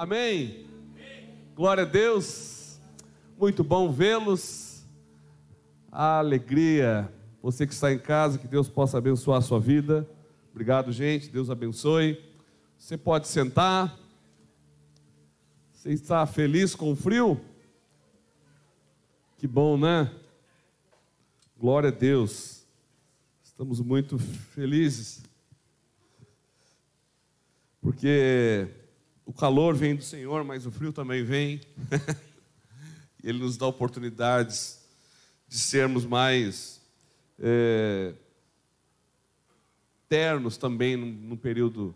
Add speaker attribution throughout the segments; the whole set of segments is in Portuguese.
Speaker 1: Amém? Glória a Deus. Muito bom vê-los. Alegria. Você que está em casa, que Deus possa abençoar a sua vida. Obrigado, gente. Deus abençoe. Você pode sentar. Você está feliz com o frio? Que bom, né? Glória a Deus. Estamos muito felizes. Porque o calor vem do Senhor, mas o frio também vem. Ele nos dá oportunidades de sermos mais ternos também num período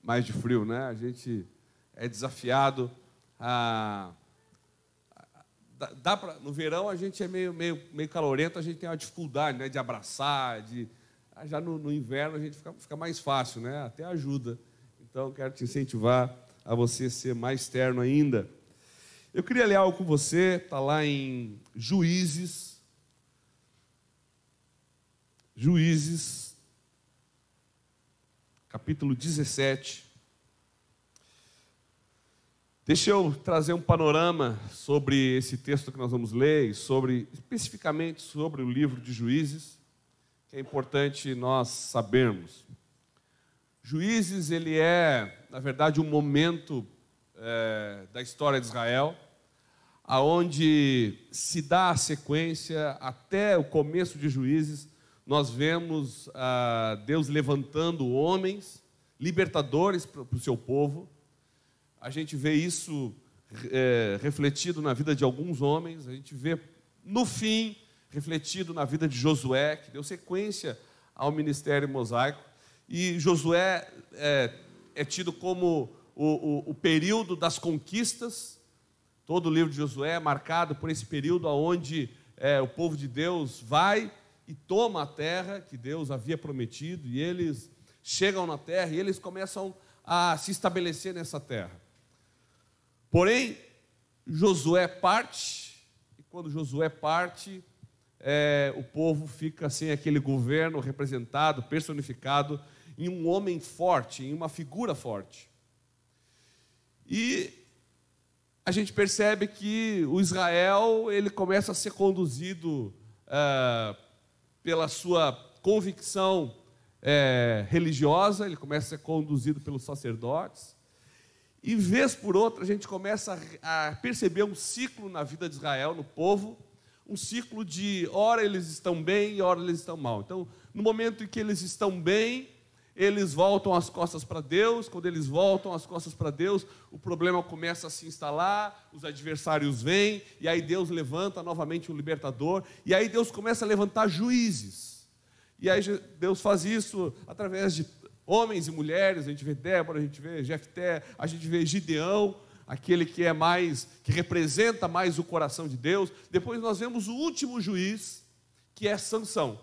Speaker 1: mais de frio, né? A gente é desafiado a... no verão a gente é meio calorento, a gente tem uma dificuldade, né, de abraçar, já no inverno a gente fica mais fácil, né? Até ajuda. Então, quero te incentivar a você ser mais terno ainda. Eu queria ler algo com você, está lá em Juízes, capítulo 17. Deixa eu trazer um panorama sobre esse texto que nós vamos ler, especificamente sobre o livro de Juízes, que é importante nós sabermos. Juízes, ele é, na verdade, um momento da história de Israel, aonde se dá a sequência até o começo de Juízes. Nós vemos Deus levantando homens, libertadores para o seu povo. A gente vê isso refletido na vida de alguns homens, a gente vê, no fim, refletido na vida de Josué, que deu sequência ao ministério mosaico. E Josué é tido como o período das conquistas. Todo o livro de Josué é marcado por esse período onde o povo de Deus vai e toma a terra que Deus havia prometido, e eles chegam na terra e eles começam a se estabelecer nessa terra. Porém, Josué parte, e quando Josué parte, o povo fica sem aquele governo representado, personificado em um homem forte, em uma figura forte. E a gente percebe que o Israel, ele começa a ser conduzido pela sua convicção religiosa, ele começa a ser conduzido pelos sacerdotes, e vez por outra a gente começa a perceber um ciclo na vida de Israel, no povo, um ciclo de ora eles estão bem e ora eles estão mal. Então, no momento em que eles estão bem, eles voltam as costas para Deus. Quando eles voltam as costas para Deus, o problema começa a se instalar, os adversários vêm, e aí Deus levanta novamente um libertador, e aí Deus começa a levantar juízes. E aí Deus faz isso através de homens e mulheres. A gente vê Débora, a gente vê Jefté, a gente vê Gideão, aquele que representa mais o coração de Deus. Depois nós vemos o último juiz, que é Sansão.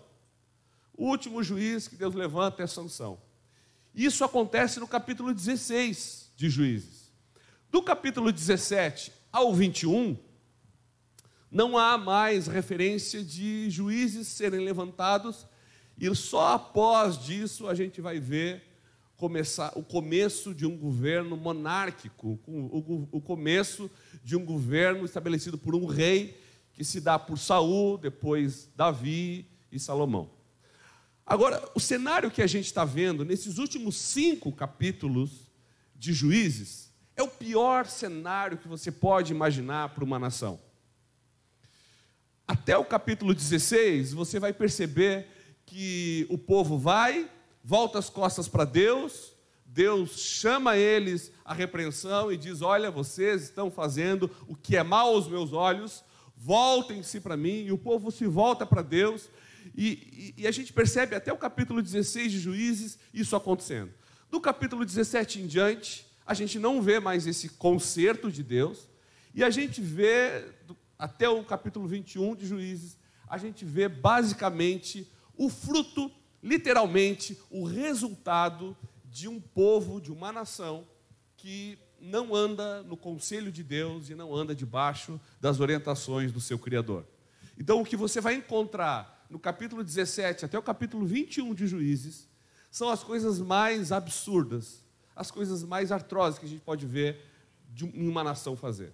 Speaker 1: O último juiz que Deus levanta é Sansão. Isso acontece no capítulo 16 de Juízes. Do capítulo 17 ao 21, não há mais referência de juízes serem levantados, e só após disso a gente vai ver o começo de um governo monárquico, o começo de um governo estabelecido por um rei, que se dá por Saul, depois Davi e Salomão. Agora, o cenário que a gente está vendo nesses últimos 5 capítulos de Juízes é o pior cenário que você pode imaginar para uma nação. Até o capítulo 16, você vai perceber que o povo volta as costas para Deus, Deus chama eles à repreensão e diz: olha, vocês estão fazendo o que é mal aos meus olhos, voltem-se para mim, e o povo se volta para Deus. E a gente percebe até o capítulo 16 de Juízes isso acontecendo. Do capítulo 17 em diante, a gente não vê mais esse conserto de Deus, e a gente vê, até o capítulo 21 de Juízes, a gente vê basicamente o fruto, literalmente, o resultado de um povo, de uma nação, que não anda no conselho de Deus e não anda debaixo das orientações do seu Criador. Então, o que você vai encontrar no capítulo 17 até o capítulo 21 de Juízes são as coisas mais absurdas, as coisas mais artrosas que a gente pode ver em uma nação fazer.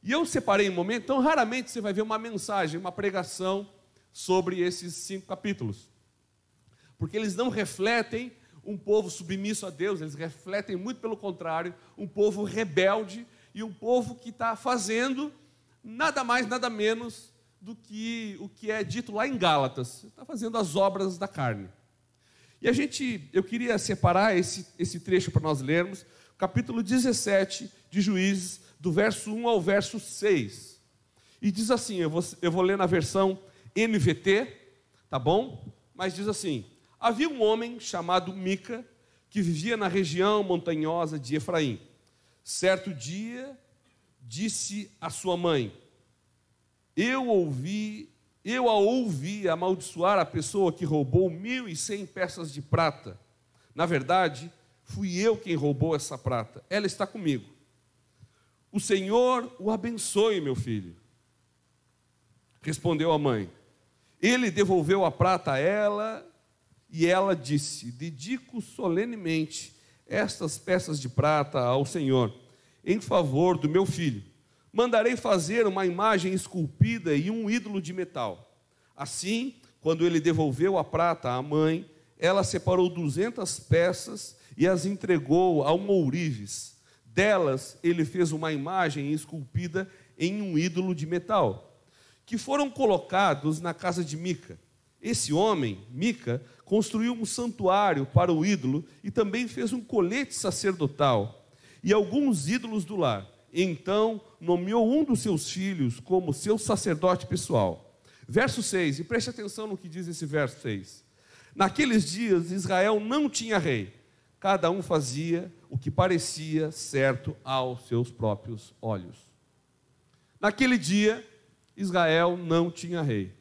Speaker 1: E eu separei um momento, então raramente você vai ver uma mensagem, uma pregação sobre esses 5 capítulos. Porque eles não refletem um povo submisso a Deus, eles refletem muito pelo contrário, um povo rebelde e um povo que está fazendo nada mais, nada menos do que o que é dito lá em Gálatas, está fazendo as obras da carne. E eu queria separar esse trecho para nós lermos, capítulo 17 de Juízes, do verso 1 ao verso 6. E diz assim, eu vou ler na versão NVT, tá bom? Mas diz assim: havia um homem chamado Mica, que vivia na região montanhosa de Efraim. Certo dia, disse a sua mãe: eu a ouvi amaldiçoar a pessoa que roubou 1.100 peças de prata. Na verdade, fui eu quem roubou essa prata. Ela está comigo. O Senhor o abençoe, meu filho. Respondeu a mãe. Ele devolveu a prata a ela, e ela disse: dedico solenemente estas peças de prata ao Senhor, em favor do meu filho. Mandarei fazer uma imagem esculpida e um ídolo de metal. Assim, quando ele devolveu a prata à mãe, ela separou 200 peças e as entregou a um ourives. Delas, ele fez uma imagem esculpida em um ídolo de metal, que foram colocados na casa de Mica. Esse homem, Mica, construiu um santuário para o ídolo e também fez um colete sacerdotal e alguns ídolos do lar. Então, nomeou um dos seus filhos como seu sacerdote pessoal. Verso 6, e preste atenção no que diz esse verso 6. Naqueles dias, Israel não tinha rei. Cada um fazia o que parecia certo aos seus próprios olhos. Naquele dia, Israel não tinha rei.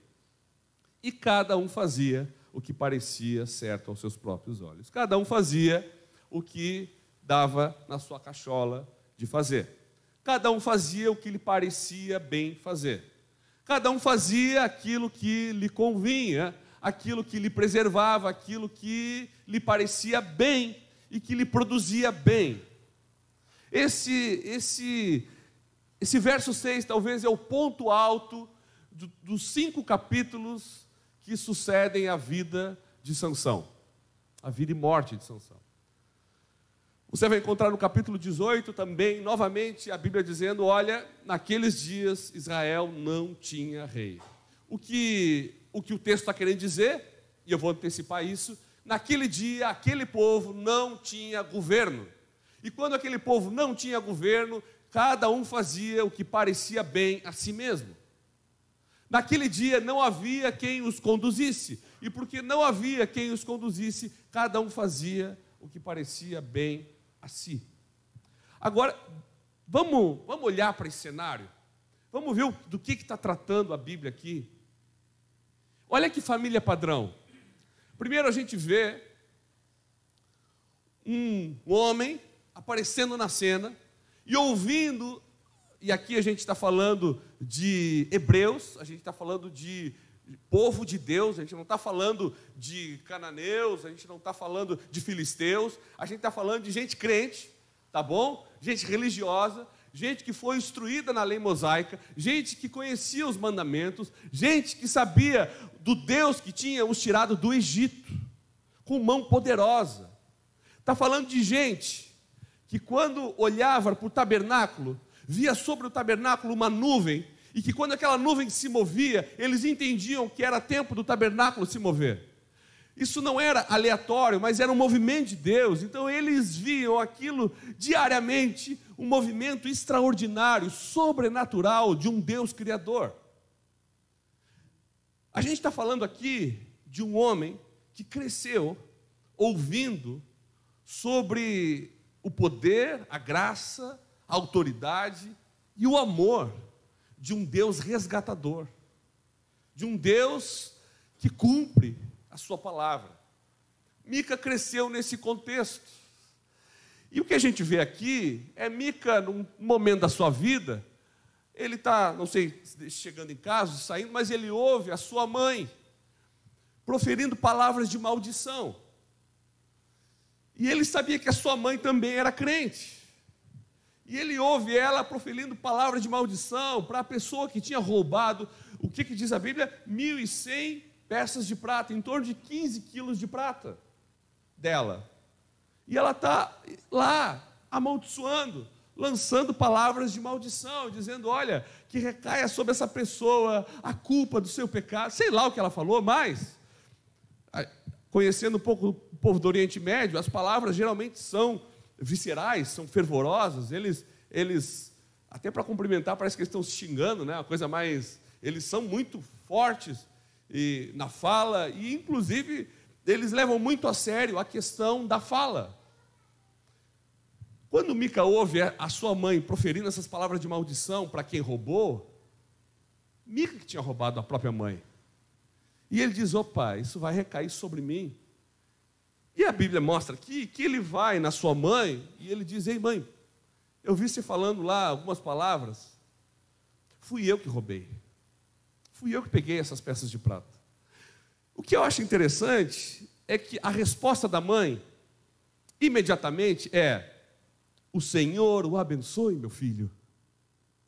Speaker 1: E cada um fazia o que parecia certo aos seus próprios olhos. Cada um fazia o que dava na sua cachola de fazer. Cada um fazia o que lhe parecia bem fazer. Cada um fazia aquilo que lhe convinha, aquilo que lhe preservava, aquilo que lhe parecia bem e que lhe produzia bem. Esse verso 6 talvez é o ponto alto dos 5 capítulos que sucedem a vida de Sansão, a vida e morte de Sansão. Você vai encontrar no capítulo 18 também, novamente, a Bíblia dizendo: olha, naqueles dias Israel não tinha rei. O que o texto está querendo dizer, e eu vou antecipar isso, naquele dia, aquele povo não tinha governo. E quando aquele povo não tinha governo, cada um fazia o que parecia bem a si mesmo. Naquele dia não havia quem os conduzisse, e porque não havia quem os conduzisse, cada um fazia o que parecia bem a si. Agora, vamos olhar para esse cenário, vamos ver do que está tratando a Bíblia aqui. Olha que família padrão. Primeiro a gente vê um homem aparecendo na cena e ouvindo, e aqui a gente está falando de hebreus, a gente está falando de povo de Deus, a gente não está falando de cananeus, a gente não está falando de filisteus, a gente está falando de gente crente, tá bom? Gente religiosa, gente que foi instruída na lei mosaica, gente que conhecia os mandamentos, gente que sabia do Deus que tinha os tirado do Egito, com mão poderosa. Está falando de gente que quando olhava para o tabernáculo, via sobre o tabernáculo uma nuvem, e que quando aquela nuvem se movia, eles entendiam que era tempo do tabernáculo se mover. Isso não era aleatório, mas era um movimento de Deus. Então eles viam aquilo diariamente, um movimento extraordinário, sobrenatural de um Deus criador. A gente está falando aqui de um homem que cresceu ouvindo sobre o poder, a graça, a autoridade e o amor de um Deus resgatador, de um Deus que cumpre a sua palavra. Mica cresceu nesse contexto. E o que a gente vê aqui é Mica, num momento da sua vida, ele está, não sei, chegando em casa, saindo, mas ele ouve a sua mãe proferindo palavras de maldição. E ele sabia que a sua mãe também era crente. E ele ouve ela proferindo palavras de maldição para a pessoa que tinha roubado, o que diz a Bíblia? 1.100 peças de prata, em torno de 15 quilos de prata dela. E ela está lá, amaldiçoando, lançando palavras de maldição, dizendo, olha, que recaia sobre essa pessoa a culpa do seu pecado. Sei lá o que ela falou, mas, conhecendo um pouco o povo do Oriente Médio, as palavras geralmente são viscerais, são fervorosas, eles até para cumprimentar, parece que eles estão se xingando, né? Uma coisa mais, eles são muito fortes na fala, e inclusive eles levam muito a sério a questão da fala. Quando Mica ouve a sua mãe proferindo essas palavras de maldição para quem roubou, Mica que tinha roubado a própria mãe, e ele diz, opa, isso vai recair sobre mim. E a Bíblia mostra aqui que ele vai na sua mãe e ele diz, ei mãe, eu vi você falando lá algumas palavras, fui eu que roubei, fui eu que peguei essas peças de prata. O que eu acho interessante é que a resposta da mãe, imediatamente, é, o Senhor o abençoe, meu filho,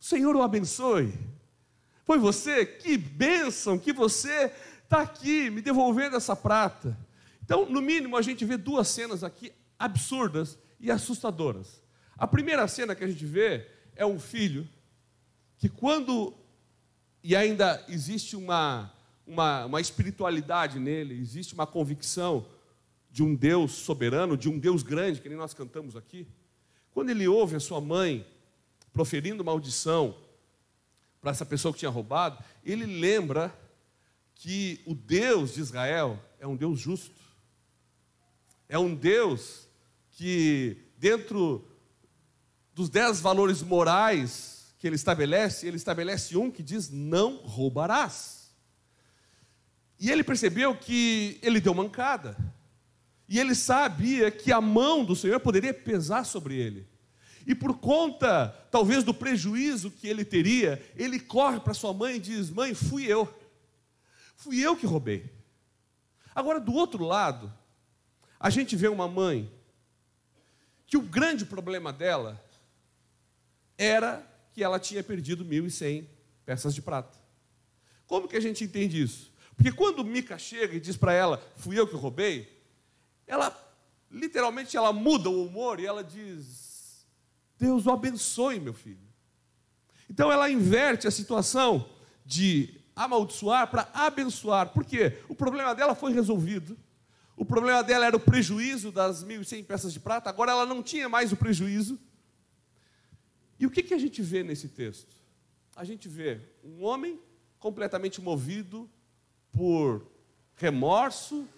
Speaker 1: o Senhor o abençoe, foi você, que bênção que você está aqui me devolvendo essa prata. Então, no mínimo, a gente vê duas cenas aqui absurdas e assustadoras. A primeira cena que a gente vê é um filho que e ainda existe uma espiritualidade nele, existe uma convicção de um Deus soberano, de um Deus grande, que nem nós cantamos aqui. Quando ele ouve a sua mãe proferindo maldição para essa pessoa que tinha roubado, ele lembra que o Deus de Israel é um Deus justo. É um Deus que, dentro dos 10 valores morais que ele estabelece um que diz, não roubarás. E ele percebeu que ele deu mancada. E ele sabia que a mão do Senhor poderia pesar sobre ele. E por conta, talvez, do prejuízo que ele teria, ele corre para sua mãe e diz, mãe, fui eu que roubei. Agora, do outro lado, a gente vê uma mãe que o grande problema dela era que ela tinha perdido 1.100 peças de prata. Como que a gente entende isso? Porque quando Mica chega e diz para ela, fui eu que roubei, ela, literalmente, ela muda o humor e ela diz, Deus o abençoe, meu filho. Então ela inverte a situação de amaldiçoar para abençoar. Por quê? O problema dela foi resolvido. O problema dela era o prejuízo das 1.100 peças de prata, agora ela não tinha mais o prejuízo. E o que a gente vê nesse texto? A gente vê um homem completamente movido por remorso,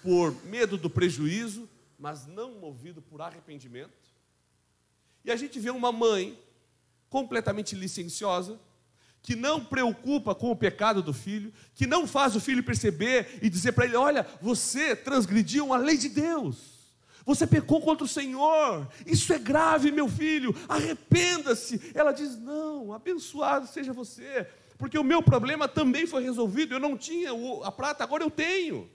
Speaker 1: por medo do prejuízo, mas não movido por arrependimento. E a gente vê uma mãe completamente licenciosa, que não preocupa com o pecado do filho, que não faz o filho perceber e dizer para ele, olha, você transgrediu a lei de Deus, você pecou contra o Senhor, isso é grave, meu filho, arrependa-se. Ela diz, não, abençoado seja você, porque o meu problema também foi resolvido, eu não tinha a prata, agora eu tenho.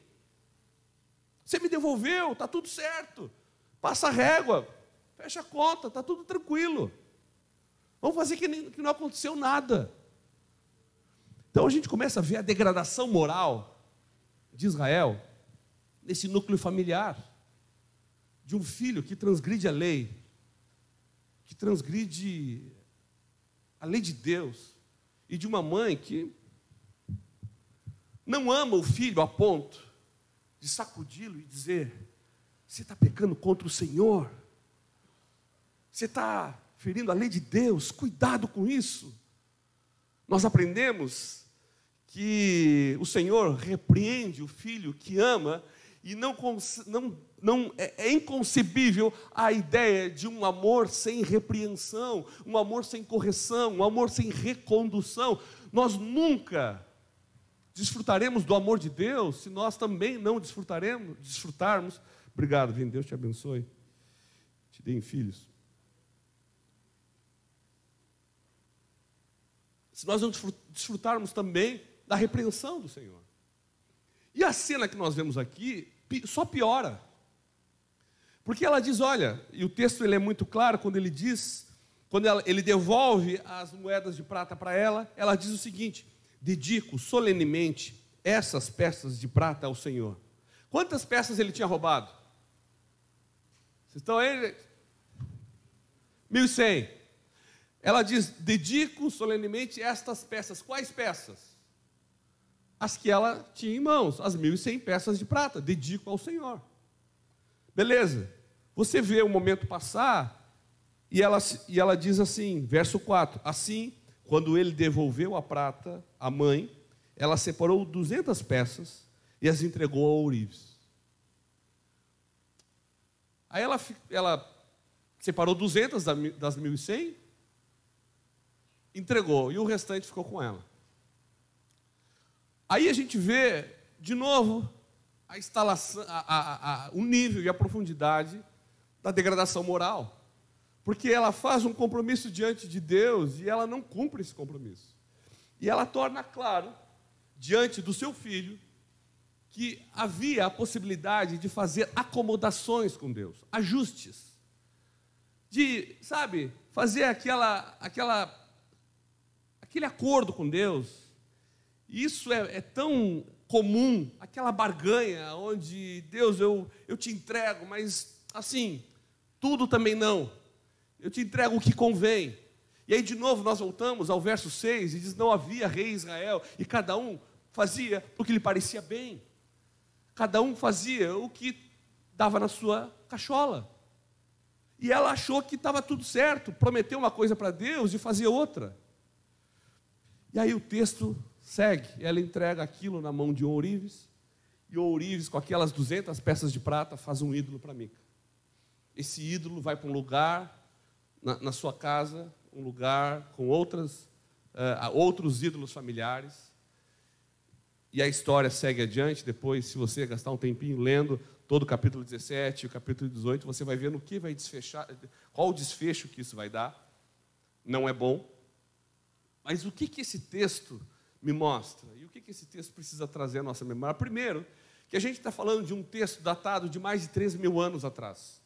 Speaker 1: Você me devolveu, está tudo certo, passa a régua, fecha a conta, está tudo tranquilo. Vamos fazer que não aconteceu nada. Então a gente começa a ver a degradação moral de Israel nesse núcleo familiar, de um filho que transgride a lei, que transgride a lei de Deus, e de uma mãe que não ama o filho a ponto de sacudi-lo e dizer, você está pecando contra o Senhor, você está ferindo a lei de Deus, cuidado com isso. Nós aprendemos que o Senhor repreende o filho que ama, e é inconcebível a ideia de um amor sem repreensão, um amor sem correção, um amor sem recondução. Nós nunca desfrutaremos do amor de Deus se nós também não desfrutarmos. Obrigado, Vini, Deus te abençoe, te dê filhos. Se nós não desfrutarmos também da repreensão do Senhor. E a cena que nós vemos aqui só piora. Porque ela diz, olha, e o texto ele é muito claro quando ele diz, ele devolve as moedas de prata para ela diz o seguinte: dedico solenemente essas peças de prata ao Senhor. Quantas peças ele tinha roubado? Vocês estão aí? 1.100. Ela diz, dedico solenemente estas peças. Quais peças? As que ela tinha em mãos, as 1.100 peças de prata, dedico ao Senhor. Beleza. Você vê o momento passar, e ela diz assim, verso 4, assim, quando ele devolveu a prata à mãe, ela separou 200 peças e as entregou a ourives. Aí ela separou 200 das 1.100, entregou, e o restante ficou com ela. Aí a gente vê, de novo, a instalação, o nível e a profundidade da degradação moral. Porque ela faz um compromisso diante de Deus e ela não cumpre esse compromisso. E ela torna claro, diante do seu filho, que havia a possibilidade de fazer acomodações com Deus, ajustes. De, sabe, fazer aquele acordo com Deus. Isso é tão comum, aquela barganha onde, Deus, eu te entrego, mas assim, tudo também não. Eu te entrego o que convém. E aí de novo nós voltamos ao verso 6 e diz, não havia rei em Israel, e cada um fazia o que lhe parecia bem. Cada um fazia o que dava na sua cachola. E ela achou que estava tudo certo, prometeu uma coisa para Deus e fazia outra. E aí o texto segue, ela entrega aquilo na mão de ourives, e o ourives, com aquelas 200 peças de prata, faz um ídolo para Mica. Esse ídolo vai para um lugar na sua casa, um lugar com outros ídolos familiares, e a história segue adiante. Depois, se você gastar um tempinho lendo todo o capítulo 17 e o capítulo 18, você vai ver no que vai desfechar, qual o desfecho que isso vai dar. Não é bom. Mas o que esse texto me mostra? E o que esse texto precisa trazer à nossa memória? Primeiro, que a gente está falando de um texto datado de mais de 3.000 anos atrás.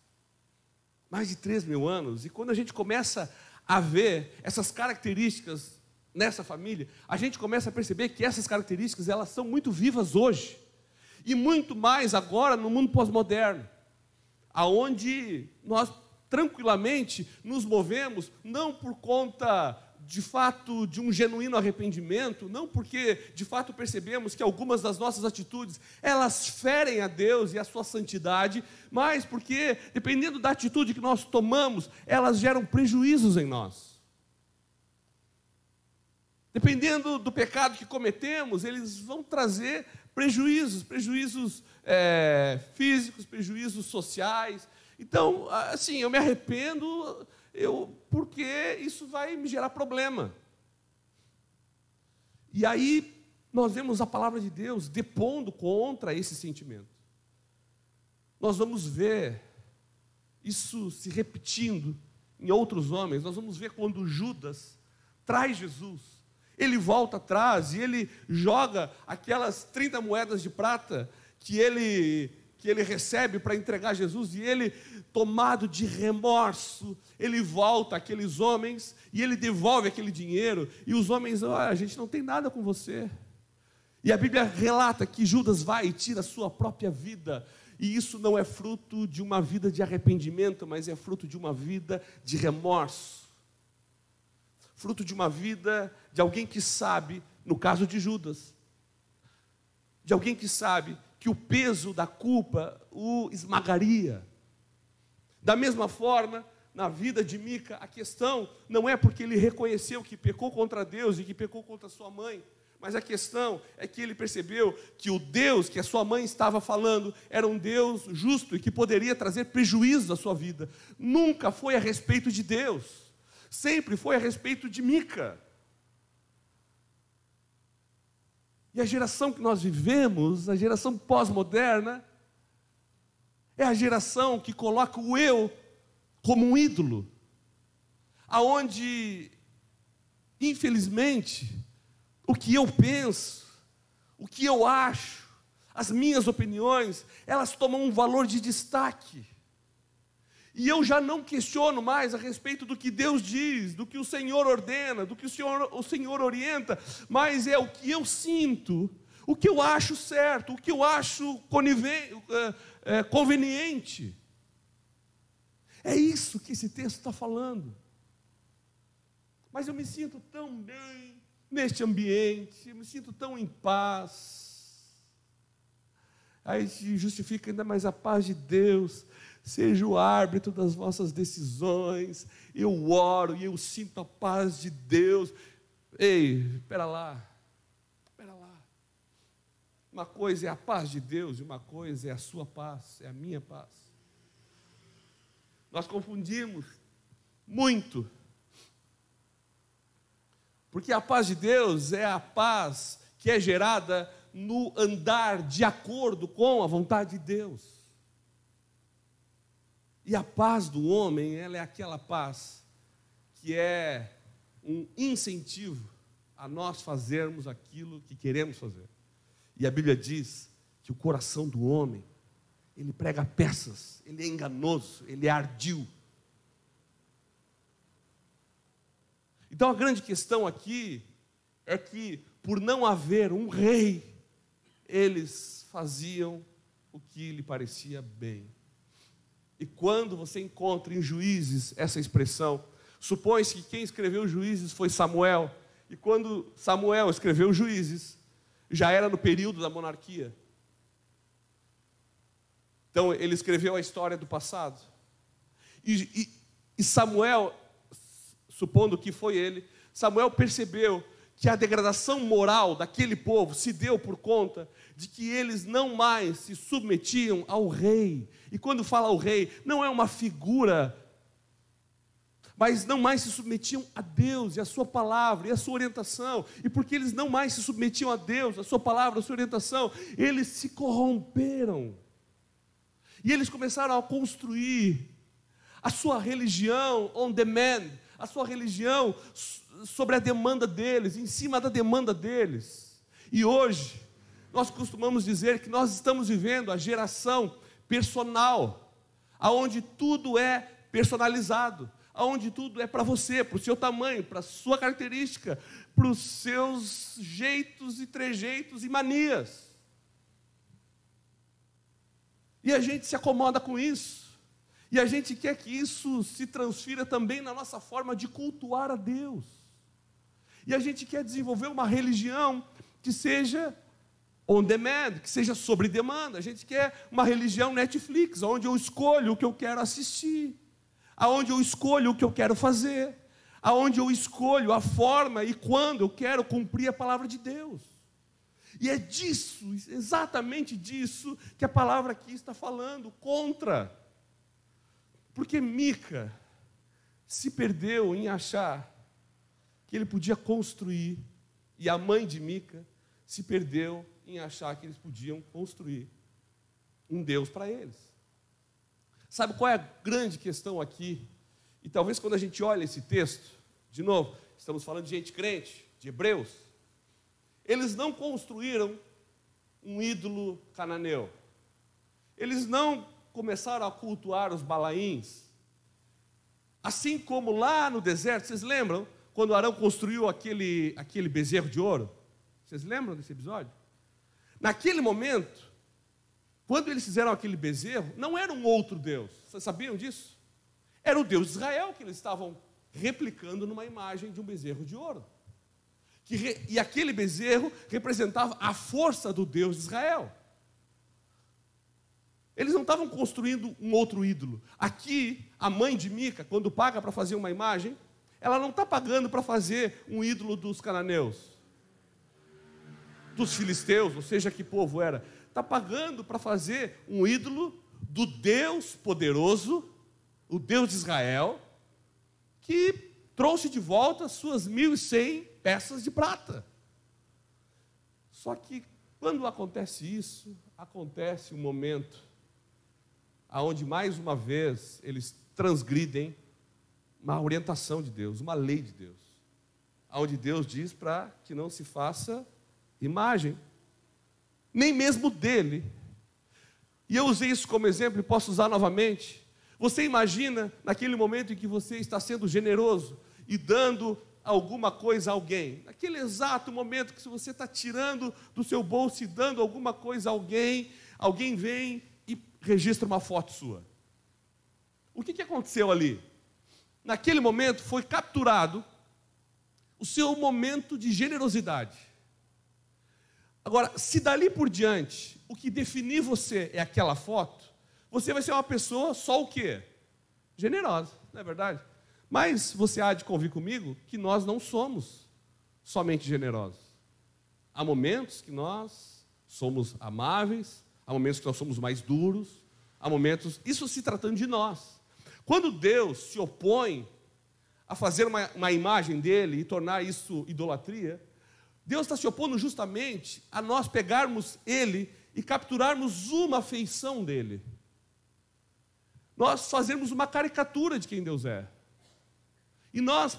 Speaker 1: Mais de 3.000 anos. E quando a gente começa a ver essas características nessa família, a gente começa a perceber que essas características, elas são muito vivas hoje. E muito mais agora no mundo pós-moderno, aonde nós tranquilamente nos movemos, não por conta de fato de um genuíno arrependimento, não porque de fato percebemos que algumas das nossas atitudes, elas ferem a Deus e a sua santidade, mas porque, dependendo da atitude que nós tomamos, elas geram prejuízos em nós. Dependendo do pecado que cometemos, eles vão trazer prejuízos físicos, prejuízos sociais. Então, assim, eu me arrependo porque isso vai me gerar problema. E aí nós vemos a palavra de Deus depondo contra esse sentimento. Nós vamos ver isso se repetindo em outros homens. Nós vamos ver quando Judas traz Jesus, ele volta atrás e ele joga aquelas 30 moedas de prata que ele recebe para entregar a Jesus, e ele, tomado de remorso, ele volta àqueles homens e ele devolve aquele dinheiro, e os homens, a gente não tem nada com você. E a Bíblia relata que Judas vai e tira a sua própria vida, e isso não é fruto de uma vida de arrependimento, mas é fruto de uma vida de remorso, fruto de uma vida de alguém que sabe, no caso de Judas, de alguém que sabe que o peso da culpa o esmagaria. Da mesma forma, na vida de Mica, a questão não é porque ele reconheceu que pecou contra Deus e que pecou contra sua mãe, mas a questão é que ele percebeu que o Deus que a sua mãe estava falando era um Deus justo e que poderia trazer prejuízo à sua vida. Nunca foi a respeito de Deus, sempre foi a respeito de Mica. E a geração que nós vivemos, a geração pós-moderna, é a geração que coloca o eu como um ídolo, aonde, infelizmente, o que eu penso, o que eu acho, as minhas opiniões, elas tomam um valor de destaque. E eu já não questiono mais a respeito do que Deus diz, do que o Senhor ordena, do que o Senhor orienta, mas é o que eu sinto, o que eu acho certo, o que eu acho conveniente. É isso que esse texto está falando. Mas eu me sinto tão bem neste ambiente, eu me sinto tão em paz. Aí se justifica ainda mais a paz de Deus. Seja o árbitro das vossas decisões. Eu oro e eu sinto a paz de Deus. Ei, espera lá. Uma coisa é a paz de Deus e uma coisa é a sua paz, é a minha paz. Nós confundimos muito. Porque a paz de Deus é a paz que é gerada no andar de acordo com a vontade de Deus. E a paz do homem, ela é aquela paz que é um incentivo a nós fazermos aquilo que queremos fazer. E a Bíblia diz que o coração do homem, ele prega peças, ele é enganoso, ele é ardil. Então a grande questão aqui é que, por não haver um rei, eles faziam o que lhe parecia bem. E quando você encontra em Juízes essa expressão, supõe-se que quem escreveu Juízes foi Samuel, e quando Samuel escreveu Juízes, já era no período da monarquia. Então ele escreveu a história do passado. E Samuel, supondo que foi ele, Samuel percebeu que a degradação moral daquele povo se deu por conta de que eles não mais se submetiam ao rei. E quando fala ao rei, não é uma figura, mas não mais se submetiam a Deus e a sua palavra e a sua orientação. E porque eles não mais se submetiam a Deus, a sua palavra, a sua orientação, eles se corromperam. E eles começaram a construir a sua religião on demand, a sua religião sobre a demanda deles, em cima da demanda deles. E hoje, nós costumamos dizer que nós estamos vivendo a geração personal, aonde tudo é personalizado, aonde tudo é para você, para o seu tamanho, para a sua característica, para os seus jeitos e trejeitos e manias. E a gente se acomoda com isso. E a gente quer que isso se transfira também na nossa forma de cultuar a Deus. E a gente quer desenvolver uma religião que seja on demand, que seja sobre demanda. A gente quer uma religião Netflix, onde eu escolho o que eu quero assistir, aonde eu escolho o que eu quero fazer, aonde eu escolho a forma e quando eu quero cumprir a palavra de Deus. E é disso, exatamente disso, que a palavra aqui está falando, contra. Porque Mica se perdeu em achar que ele podia construir, e a mãe de Mica se perdeu em achar que eles podiam construir um Deus para eles. Sabe qual é a grande questão aqui? E talvez quando a gente olha esse texto, de novo, estamos falando de gente crente, de hebreus, eles não construíram um ídolo cananeu. Eles não começaram a cultuar os balaíns. Assim como lá no deserto, vocês lembram? Quando Arão construiu aquele bezerro de ouro. Vocês lembram desse episódio? Naquele momento, quando eles fizeram aquele bezerro, não era um outro Deus. Vocês sabiam disso? Era o Deus de Israel que eles estavam replicando numa imagem de um bezerro de ouro. E aquele bezerro representava a força do Deus de Israel. Eles não estavam construindo um outro ídolo. Aqui, a mãe de Mica, quando paga para fazer uma imagem, ela não está pagando para fazer um ídolo dos cananeus, dos filisteus, ou seja, que povo era. Está pagando para fazer um ídolo do Deus poderoso, o Deus de Israel, que trouxe de volta as suas 1.100 peças de prata. Só que, quando acontece isso, acontece um momento onde, mais uma vez, eles transgridem uma orientação de Deus, uma lei de Deus, onde Deus diz para que não se faça imagem, nem mesmo dele. E eu usei isso como exemplo e posso usar novamente. Você imagina naquele momento em que você está sendo generoso e dando alguma coisa a alguém, naquele exato momento que você está tirando do seu bolso e dando alguma coisa a alguém, alguém vem e registra uma foto sua. O que aconteceu ali? Naquele momento foi capturado o seu momento de generosidade. Agora, se dali por diante o que definir você é aquela foto, você vai ser uma pessoa só o quê? Generosa, não é verdade? Mas você há de convir comigo que nós não somos somente generosos. Há momentos que nós somos amáveis, há momentos que nós somos mais duros, há momentos, isso se tratando de nós. Quando Deus se opõe a fazer uma imagem dele e tornar isso idolatria, Deus está se opondo justamente a nós pegarmos ele e capturarmos uma feição dele. Nós fazemos uma caricatura de quem Deus é. E nós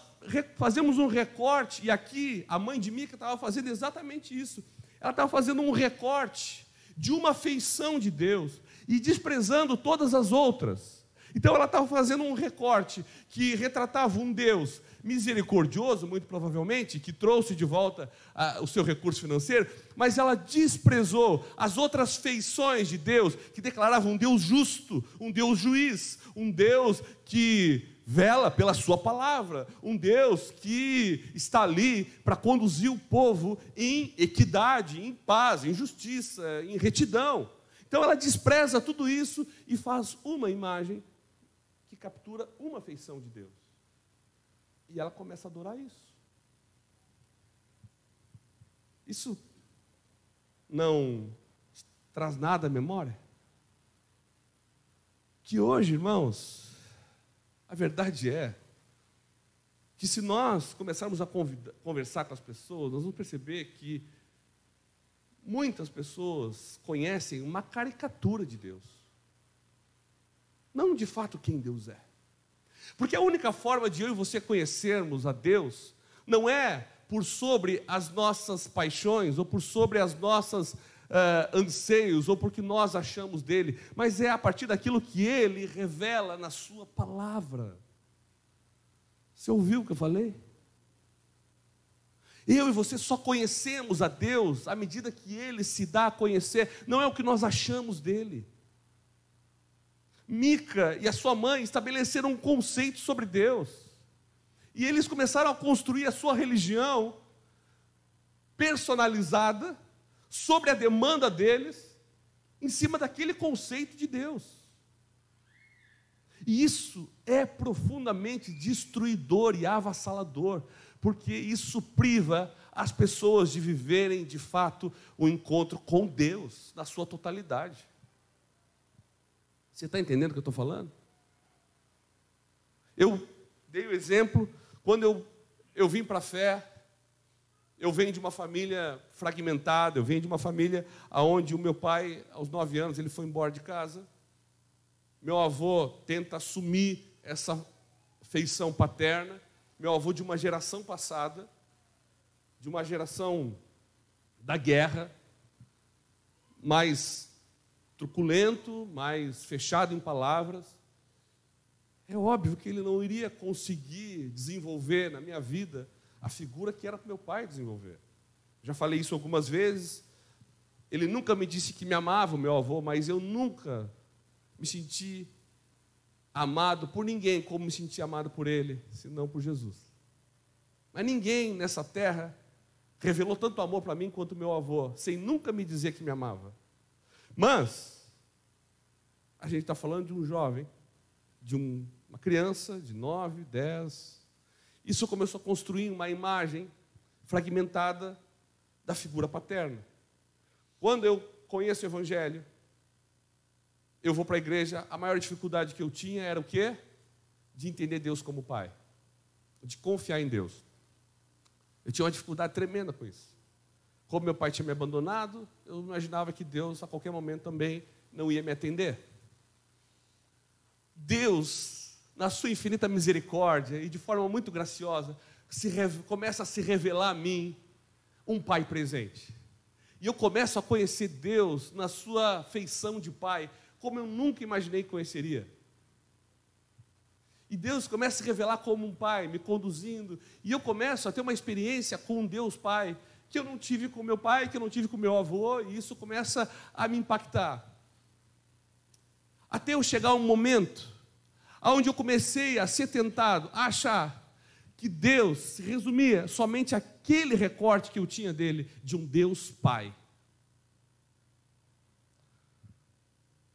Speaker 1: fazemos um recorte, e aqui a mãe de Mica estava fazendo exatamente isso. Ela estava fazendo um recorte de uma feição de Deus e desprezando todas as outras. Então ela estava fazendo um recorte que retratava um Deus misericordioso, muito provavelmente, que trouxe de volta o seu recurso financeiro, mas ela desprezou as outras feições de Deus, que declaravam um Deus justo, um Deus juiz, um Deus que vela pela sua palavra, um Deus que está ali para conduzir o povo em equidade, em paz, em justiça, em retidão. Então ela despreza tudo isso e faz uma imagem que captura uma feição de Deus. E ela começa a adorar isso. Isso não traz nada à memória? Que hoje, irmãos, a verdade é que se nós começarmos a conversar com as pessoas, nós vamos perceber que muitas pessoas conhecem uma caricatura de Deus. Não de fato quem Deus é. Porque a única forma de eu e você conhecermos a Deus não é por sobre as nossas paixões, ou por sobre as nossas anseios, ou porque nós achamos dele, mas é a partir daquilo que ele revela na sua palavra. Você ouviu o que eu falei? Eu e você só conhecemos a Deus à medida que ele se dá a conhecer, não é o que nós achamos dele. Mica e a sua mãe estabeleceram um conceito sobre Deus. E eles começaram a construir a sua religião personalizada sobre a demanda deles, em cima daquele conceito de Deus. E isso é profundamente destruidor e avassalador, porque isso priva as pessoas de viverem de fato o encontro com Deus na sua totalidade. Você está entendendo o que eu estou falando? Eu dei o exemplo, quando eu vim para a fé, eu venho de uma família fragmentada, eu venho de uma família onde o meu pai, aos 9 anos, ele foi embora de casa. Meu avô tenta assumir essa feição paterna. Meu avô de uma geração passada, de uma geração da guerra, mais truculento, mais fechado em palavras. É óbvio que ele não iria conseguir desenvolver na minha vida a figura que era para meu pai desenvolver. Já falei isso algumas vezes. Ele nunca me disse que me amava, o meu avô, mas eu nunca me senti amado por ninguém como me senti amado por ele, senão por Jesus. Mas ninguém nessa terra revelou tanto amor para mim quanto meu avô, sem nunca me dizer que me amava. Mas a gente está falando de um jovem, de uma criança de 9, 10. Isso começou a construir uma imagem fragmentada da figura paterna. Quando eu conheço o Evangelho, eu vou para a igreja, a maior dificuldade que eu tinha era o quê? De entender Deus como Pai, de confiar em Deus. Eu tinha uma dificuldade tremenda com isso. Como meu pai tinha me abandonado, eu imaginava que Deus, a qualquer momento, também não ia me atender. Deus, na sua infinita misericórdia e de forma muito graciosa, começa a se revelar a mim um Pai presente. E eu começo a conhecer Deus na sua feição de Pai, como eu nunca imaginei que conheceria. E Deus começa a se revelar como um pai, me conduzindo. E eu começo a ter uma experiência com um Deus Pai, que eu não tive com meu pai, que eu não tive com meu avô, e isso começa a me impactar. Até eu chegar a um momento onde eu comecei a ser tentado a achar que Deus se resumia somente àquele recorte que eu tinha dele, de um Deus Pai.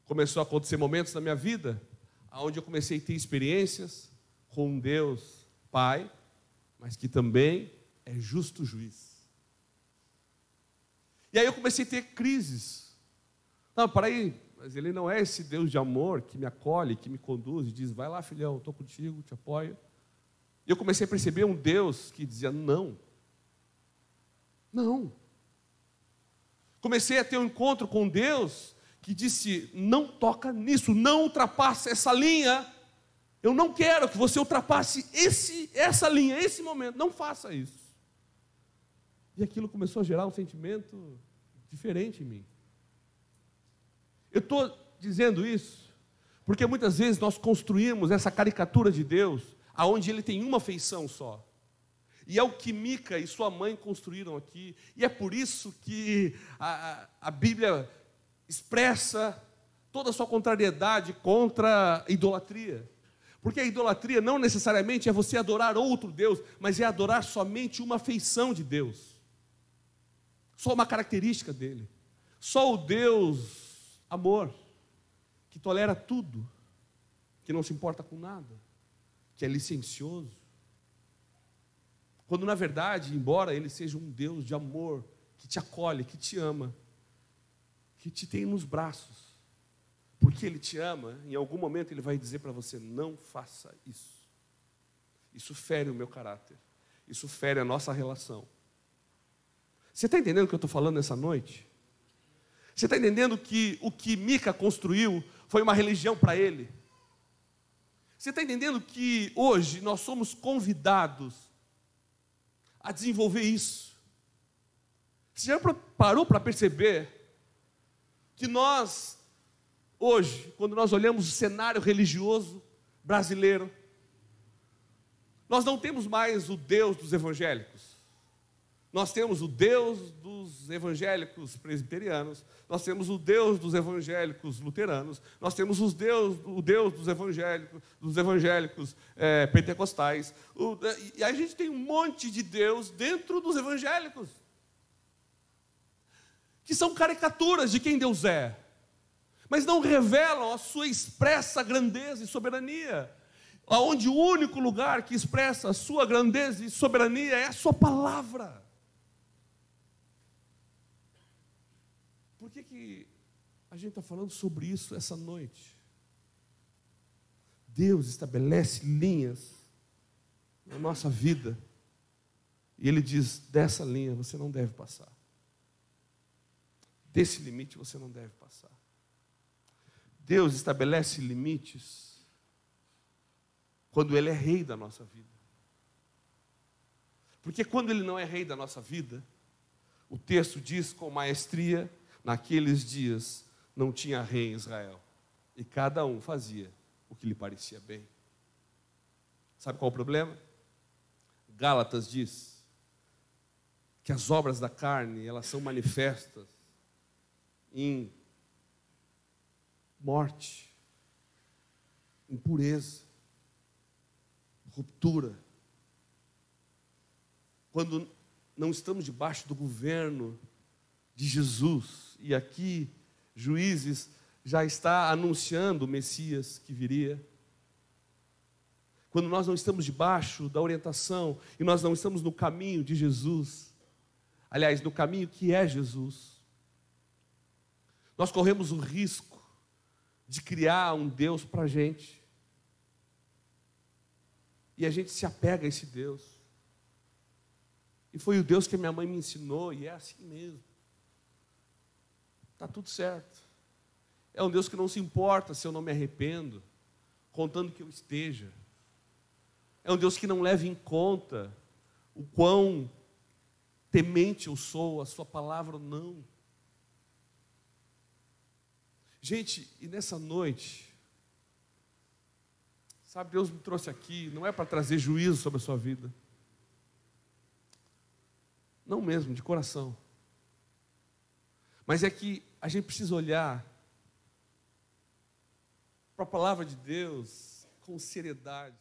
Speaker 1: Começou a acontecer momentos na minha vida onde eu comecei a ter experiências com um Deus Pai, mas que também é justo juiz. E aí eu comecei a ter crises. Não, para aí, mas Ele não é esse Deus de amor que me acolhe, que me conduz e diz, vai lá filhão, estou contigo, te apoio. E eu comecei a perceber um Deus que dizia, não. Não. Comecei a ter um encontro com Deus que disse, não toca nisso, não ultrapasse essa linha. Eu não quero que você ultrapasse essa linha, esse momento, não faça isso. E aquilo começou a gerar um sentimento diferente em mim. Eu estou dizendo isso porque muitas vezes nós construímos essa caricatura de Deus, aonde Ele tem uma feição só. E é o que Mica e sua mãe construíram aqui. E é por isso que a Bíblia expressa toda a sua contrariedade contra a idolatria. Porque a idolatria não necessariamente é você adorar outro Deus, mas é adorar somente uma feição de Deus. Só uma característica dele. Só o Deus amor, que tolera tudo, que não se importa com nada, que é licencioso. Quando na verdade, embora Ele seja um Deus de amor, que te acolhe, que te ama, que te tem nos braços, porque Ele te ama, em algum momento Ele vai dizer para você, não faça isso. Isso fere o meu caráter, isso fere a nossa relação. Você está entendendo o que eu estou falando nessa noite? Você está entendendo que o que Mica construiu foi uma religião para ele? Você está entendendo que hoje nós somos convidados a desenvolver isso? Você já parou para perceber que nós, hoje, quando nós olhamos o cenário religioso brasileiro, nós não temos mais o Deus dos evangélicos. Nós temos o Deus dos evangélicos presbiterianos, nós temos o Deus dos evangélicos luteranos, nós temos o Deus dos evangélicos pentecostais, e a gente tem um monte de Deus dentro dos evangélicos, que são caricaturas de quem Deus é, mas não revelam a sua expressa grandeza e soberania, onde o único lugar que expressa a sua grandeza e soberania é a sua palavra. Por que a gente está falando sobre isso essa noite? Deus estabelece linhas na nossa vida e Ele diz, dessa linha você não deve passar. Desse limite você não deve passar. Deus estabelece limites quando Ele é rei da nossa vida. Porque quando Ele não é rei da nossa vida, o texto diz com maestria, naqueles dias não tinha rei em Israel, e cada um fazia o que lhe parecia bem. Sabe qual é o problema? Gálatas diz que as obras da carne, elas são manifestas em morte, impureza, ruptura. Quando não estamos debaixo do governo de Jesus, e aqui Juízes já está anunciando o Messias que viria. Quando nós não estamos debaixo da orientação e nós não estamos no caminho de Jesus, aliás, no caminho que é Jesus, nós corremos o risco de criar um Deus para a gente, e a gente se apega a esse Deus, e foi o Deus que a minha mãe me ensinou, e é assim mesmo, está tudo certo. É um Deus que não se importa se eu não me arrependo, contando que eu esteja. É um Deus que não leva em conta o quão temente eu sou, a sua palavra ou não. Gente, e nessa noite, Sabe, Deus me trouxe aqui, não é para trazer juízo sobre a sua vida. Não mesmo, de coração. Mas é que a gente precisa olhar para a palavra de Deus com seriedade.